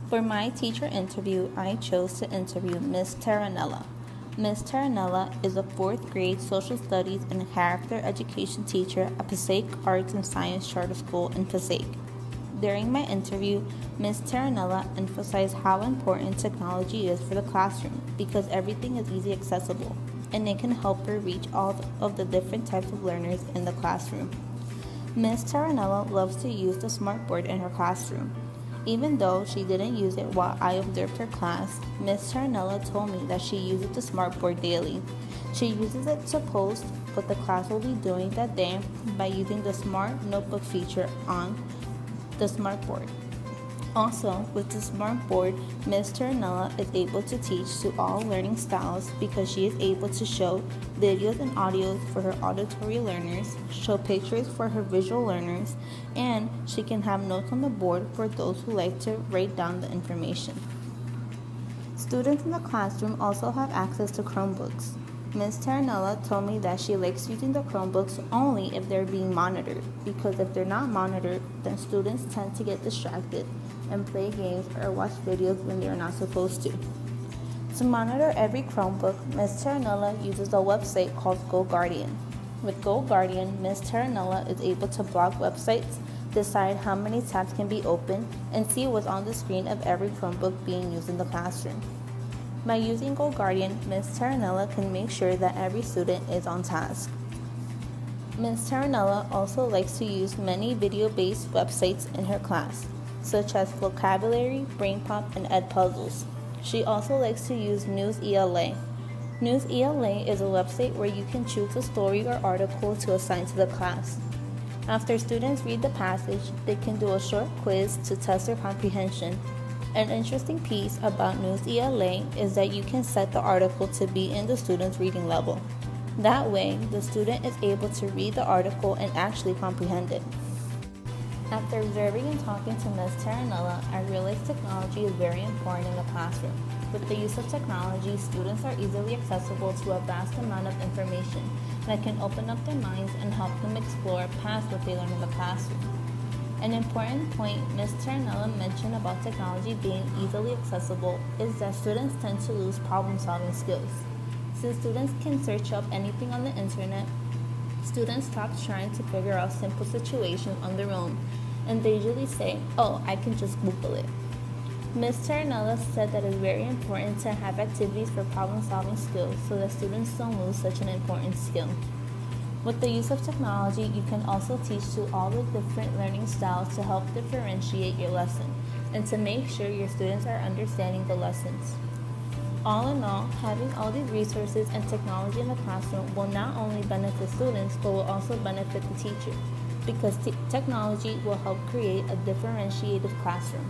For my teacher interview, I chose to interview Miss Taranella. Miss Taranella is a fourth grade social studies and character education teacher at Passaic Arts and Science Charter School in Passaic. During my interview, Ms. Taranella emphasized how important technology is for the classroom because everything is easily accessible and it can help her reach all of the different types of learners in the classroom. Ms. Taranella loves to use the smartboard in her classroom. Even though she didn't use it while I observed her class, Ms. Taranella told me that she uses the smartboard daily. She uses it to post what the class will be doing that day by using the smart notebook feature on the smartboard. Also, with the smartboard, Ms. Taranella is able to teach to all learning styles because she is able to show videos and audios for her auditory learners, show pictures for her visual learners, and she can have notes on the board for those who like to write down the information. Students in the classroom also have access to Chromebooks. Ms. Taranella told me that she likes using the Chromebooks only if they're being monitored, because if they're not monitored, then students tend to get distracted and play games or watch videos when they're not supposed to. To monitor every Chromebook, Ms. Taranella uses a website called GoGuardian. With GoGuardian, Ms. Taranella is able to block websites, decide how many tabs can be opened, and see what's on the screen of every Chromebook being used in the classroom. By using GoGuardian, Ms. Taranella can make sure that every student is on task. Ms. Taranella also likes to use many video-based websites in her class, such as Vocabulary, BrainPop, and Edpuzzles. She also likes to use News ELA. News ELA is a website where you can choose a story or article to assign to the class. After students read the passage, they can do a short quiz to test their comprehension. An interesting piece about News ELA is that you can set the article to be in the student's reading level. That way, the student is able to read the article and actually comprehend it. After observing and talking to Ms. Taranella, I realized technology is very important in the classroom. With the use of technology, students are easily accessible to a vast amount of information that can open up their minds and help them explore past what they learn in the classroom. An important point Ms. Taranella mentioned about technology being easily accessible is that students tend to lose problem-solving skills. Since students can search up anything on the internet, students stop trying to figure out simple situations on their own, and they usually say, "Oh, I can just Google it." Ms. Taranella said that it's very important to have activities for problem-solving skills so that students don't lose such an important skill. With the use of technology, you can also teach to all the different learning styles to help differentiate your lesson and to make sure your students are understanding the lessons. All in all, having all these resources and technology in the classroom will not only benefit students, but will also benefit the teacher, because technology will help create a differentiated classroom.